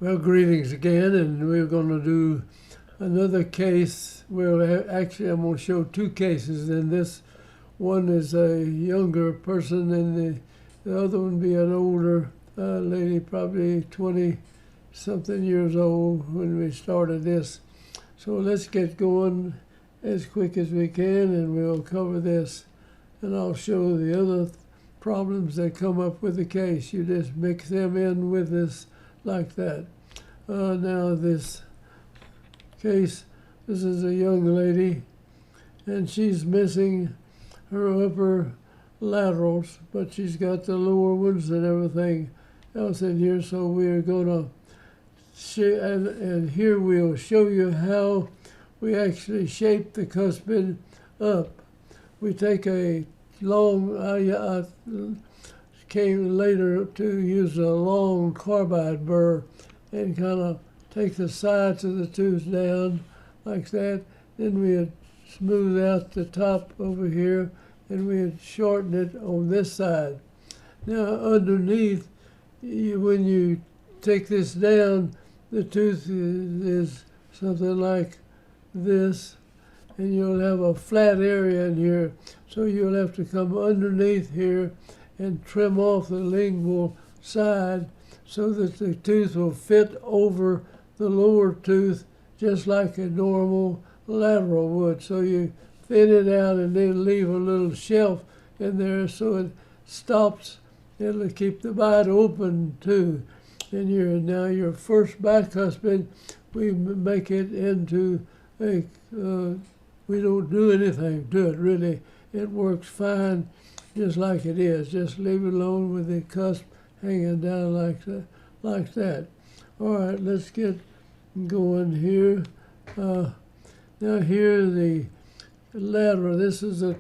Well, greetings again, and we're going to do another case. Actually, I'm going to show two cases, and this one is a younger person, and the other one be an older lady, probably 20-something years old when we started this. So let's get going as quick as we can, and we'll cover this, and I'll show the other problems that come up with the case. You just mix them in with this like that. Now this case, this is a young lady, and she's missing her upper laterals, but she's got the lower ones and everything else in here. So we're going to, and here we'll show you how we actually shape the cuspid up. We take a long, I came later to use a long carbide burr and kind of take the sides of the tooth down like that. Then we'd smooth out the top over here, and we'd shorten it on this side. Now underneath, when you take this down, the tooth is something like this, and you'll have a flat area in here. So you'll have to come underneath here and trim off the lingual side so that the tooth will fit over the lower tooth just like a normal lateral would. So you thin it out and then leave a little shelf in there so it stops. It'll keep the bite open too. And now your first bicuspid, we make it into a, we don't do anything to it really. It works fine just like it is. Just leave it alone with the cusp hanging down like that. All right, let's get going here. Now here the lateral. This is a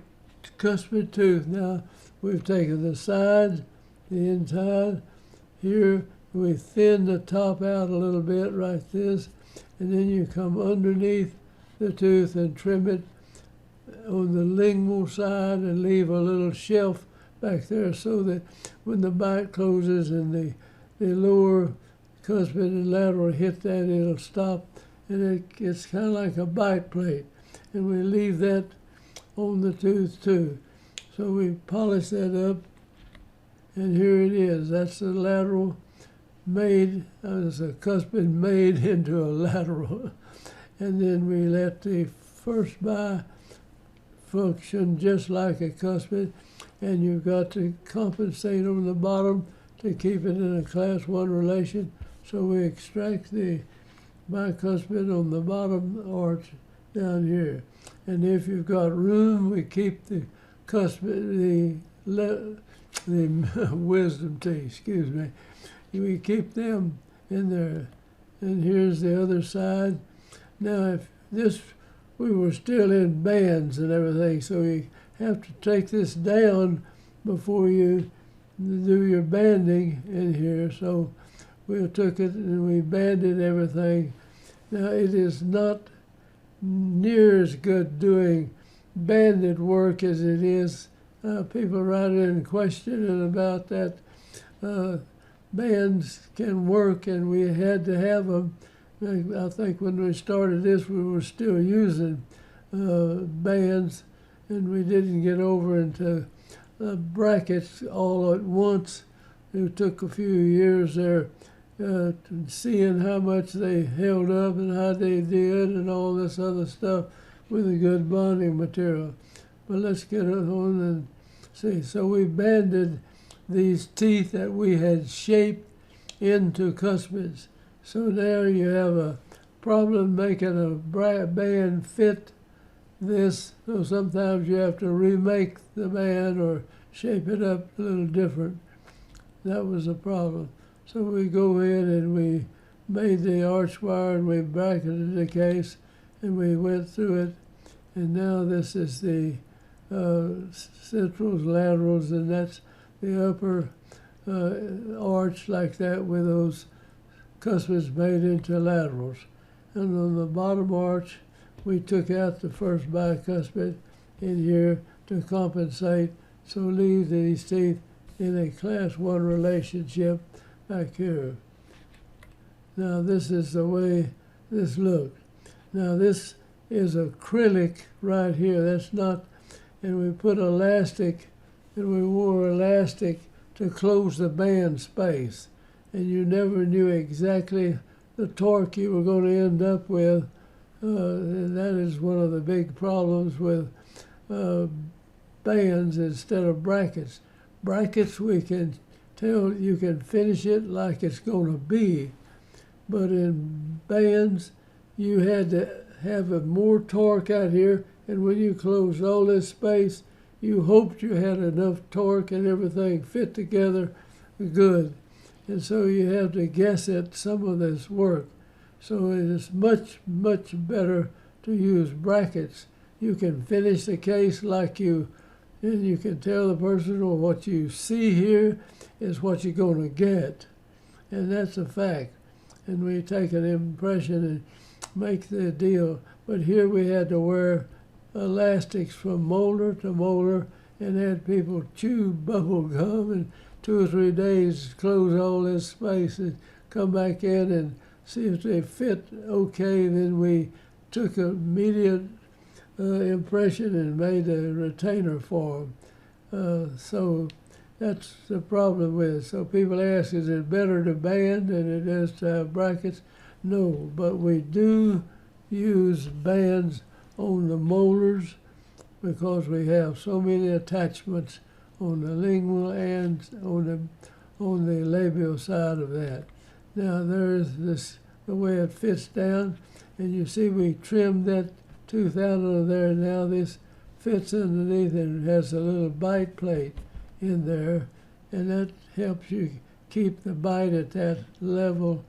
cuspid tooth. Now we've taken the sides, the inside. Here we thin the top out a little bit, like this, and then you come underneath the tooth and trim it on the lingual side and leave a little shelf back there so that when the bite closes and the lower cuspid and lateral hit that, it'll stop, and it's kind of like a bite plate. And we leave that on the tooth too. So we polish that up, and here it is. That's the lateral made, it's a cuspid made into a lateral. And then we let the first function just like a cuspid, and you've got to compensate on the bottom to keep it in a class 1 relation. So we extract the bicuspid on the bottom arch down here. And if you've got room, we keep the cuspid, the wisdom teeth, excuse me. We keep them in there. And here's the other side. Now if this, we were still in bands and everything, so you have to take this down before you do your banding in here. So we took it and we banded everything. Now it is not near as good doing banded work as it is. People write in questioning about that. Bands can work, and we had to have them. I think when we started this, we were still using bands, and we didn't get over into brackets all at once. It took a few years there seeing how much they held up and how they did and all this other stuff with a good bonding material. But let's get it on and see. So we banded these teeth that we had shaped into cuspids. So now you have a problem making a band fit this. So sometimes you have to remake the band or shape it up a little different. That was a problem. So we go in and we made the arch wire and we bracketed the case and we went through it. And now this is the centrals, laterals, and that's the upper arch like that with those cuspids made into laterals. And on the bottom arch, we took out the first bicuspid in here to compensate, so leave these teeth in a class 1 relationship back here. Now this is the way this looked. Now this is acrylic right here. That's not, and we put elastic, and we wore elastic to close the band space. And you never knew exactly the torque you were going to end up with. And that is one of the big problems with bands instead of brackets. Brackets, we can tell, you can finish it like it's going to be. But in bands, you had to have more torque out here, and when you closed all this space, you hoped you had enough torque and everything fit together good. And so you have to guess at some of this work. So it is much, much better to use brackets. You can finish the case like and you can tell the person, well, what you see here is what you're going to get. And that's a fact. And we take an impression and make the deal. But here we had to wear elastics from molar to molar and had people chew bubble gum and 2 or 3 days close all this space and come back in and see if they fit okay. Then we took immediate impression and made a retainer for them. So that's the problem with it. So people ask, is it better to band than it is to have brackets? No, but we do use bands on the molars because we have so many attachments on the lingual and on the labial side of that. Now there's this, the way it fits down, and you see we trimmed that tooth out of there. Now this fits underneath and has a little bite plate in there, and that helps you keep the bite at that level.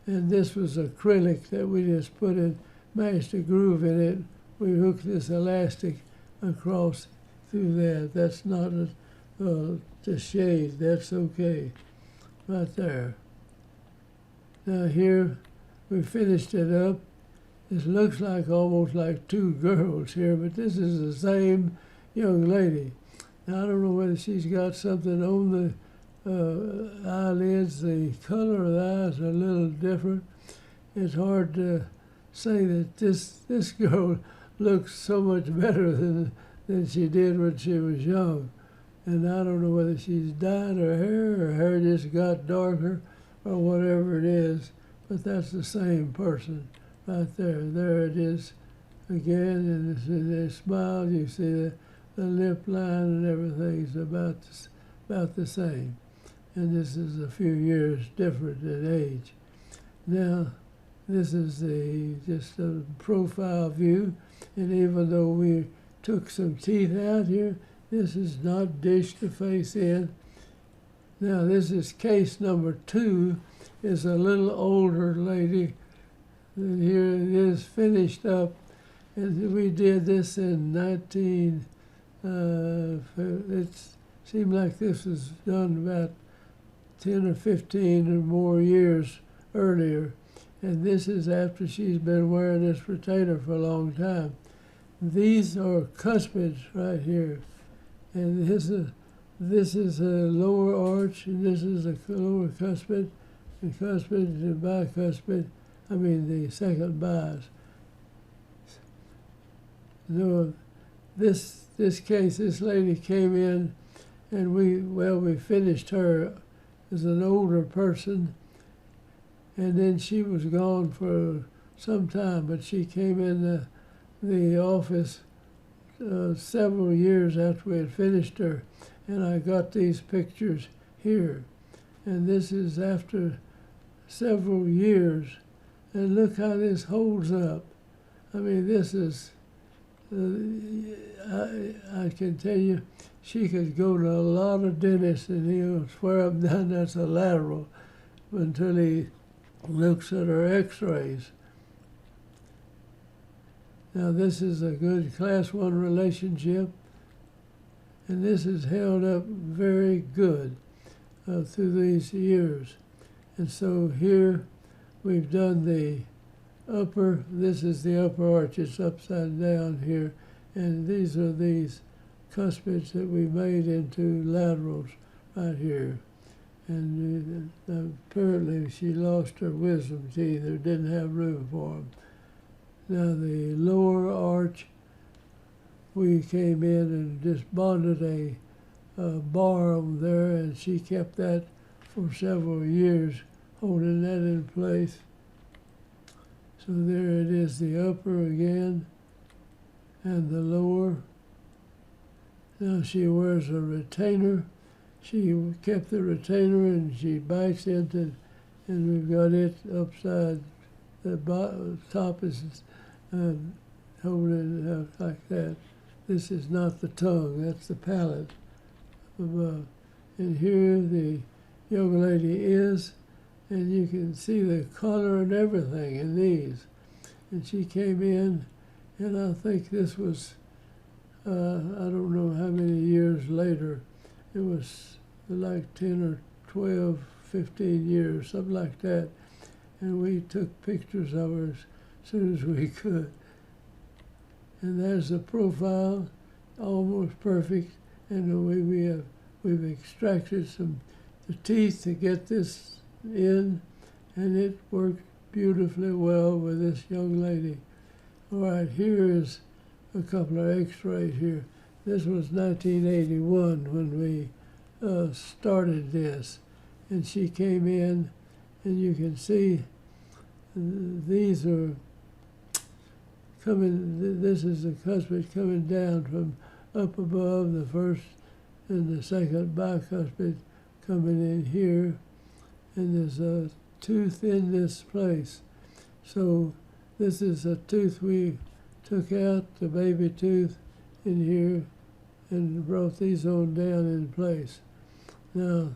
And this was acrylic that we just put in, mashed a groove in it. We hooked this elastic across through that. That's not the shade. That's okay, right there. Now here we finished it up. This looks like almost like 2 girls here, but this is the same young lady. Now I don't know whether she's got something on the eyelids. The color of the eyes are a little different. It's hard to say that this girl looks so much better than she did when she was young. And I don't know whether she's dyed her hair just got darker, or whatever it is, but that's the same person right there. There it is again, and they smile. You see the lip line and everything's about the same. And this is a few years different in age. Now, this is just a profile view, and even though we took some teeth out here, this is not dished to face in. Now this is case number 2, is a little older lady. And here it is finished up, and we did this in it seemed like this was done about 10 or 15 or more years earlier. And this is after she's been wearing this retainer for a long time. These are cuspids right here. And this is a lower arch, and this is a lower cuspid, and cuspid and bicuspid, the second bias. No, this case, this lady came in, and we finished her as an older person, and then she was gone for some time, but she came in the office several years after we had finished her, and I got these pictures here. And this is after several years, and look how this holds up. This is, I can tell you, she could go to a lot of dentists and he'll swear up and down that's a lateral until he looks at her x-rays. Now this is a good class 1 relationship, and this is held up very good through these years. And so here we've done the upper, this is the upper arch, it's upside down here, and these are these cuspids that we made into laterals right here. and apparently she lost her wisdom teeth or didn't have room for them. Now the lower arch, we came in and just bonded a bar on there, and she kept that for several years, holding that in place. So there it is, the upper again, and the lower. Now she wears a retainer. She kept the retainer and she bites into, and we've got it upside, the top is holding it like that. This is not the tongue, that's the palate above. And here the young lady is, and you can see the color and everything in these. And she came in, and I think this was, I don't know how many years later. It was like 10 or 12, 15 years, something like that. And we took pictures of her as soon as we could. And there's the profile, almost perfect. And we've extracted the teeth to get this in, and it worked beautifully well with this young lady. All right, here is a couple of x-rays here. This was 1981 when we started this, and she came in, and you can see these are coming, this is the cuspid coming down from up above, the first and the second bicuspid coming in here, and there's a tooth in this place. So this is a tooth we took out, the baby tooth in here, and brought these on down in place. Now,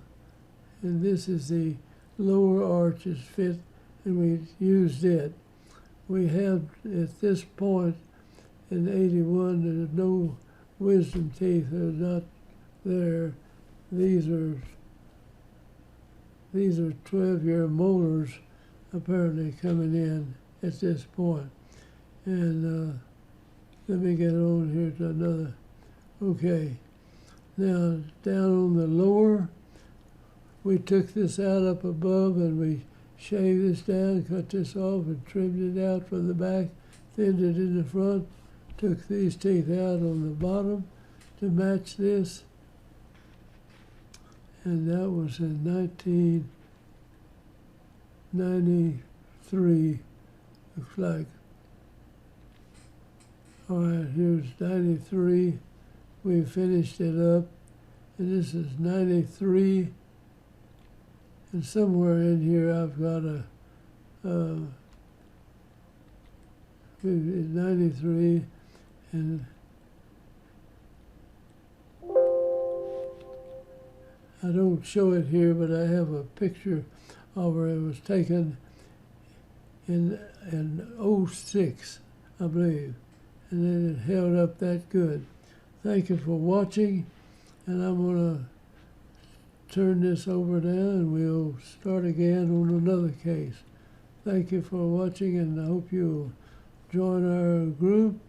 and this is the lower arches fit, and we used it. We have, at this point in 81, there's no wisdom teeth, they're not there. These are 12-year molars apparently coming in at this point. And let me get on here to another. Okay, now down on the lower, we took this out up above and we shaved this down, cut this off and trimmed it out from the back, thinned it in the front, took these teeth out on the bottom to match this. And that was in 1993, looks like. All right, here's 93. We finished it up, and this is 93. And somewhere in here I've got a 93, and I don't show it here, but I have a picture of her. It was taken in '06, I believe, and then it held up that good. Thank you for watching, and I'm going to turn this over now, and we'll start again on another case. Thank you for watching, and I hope you'll join our group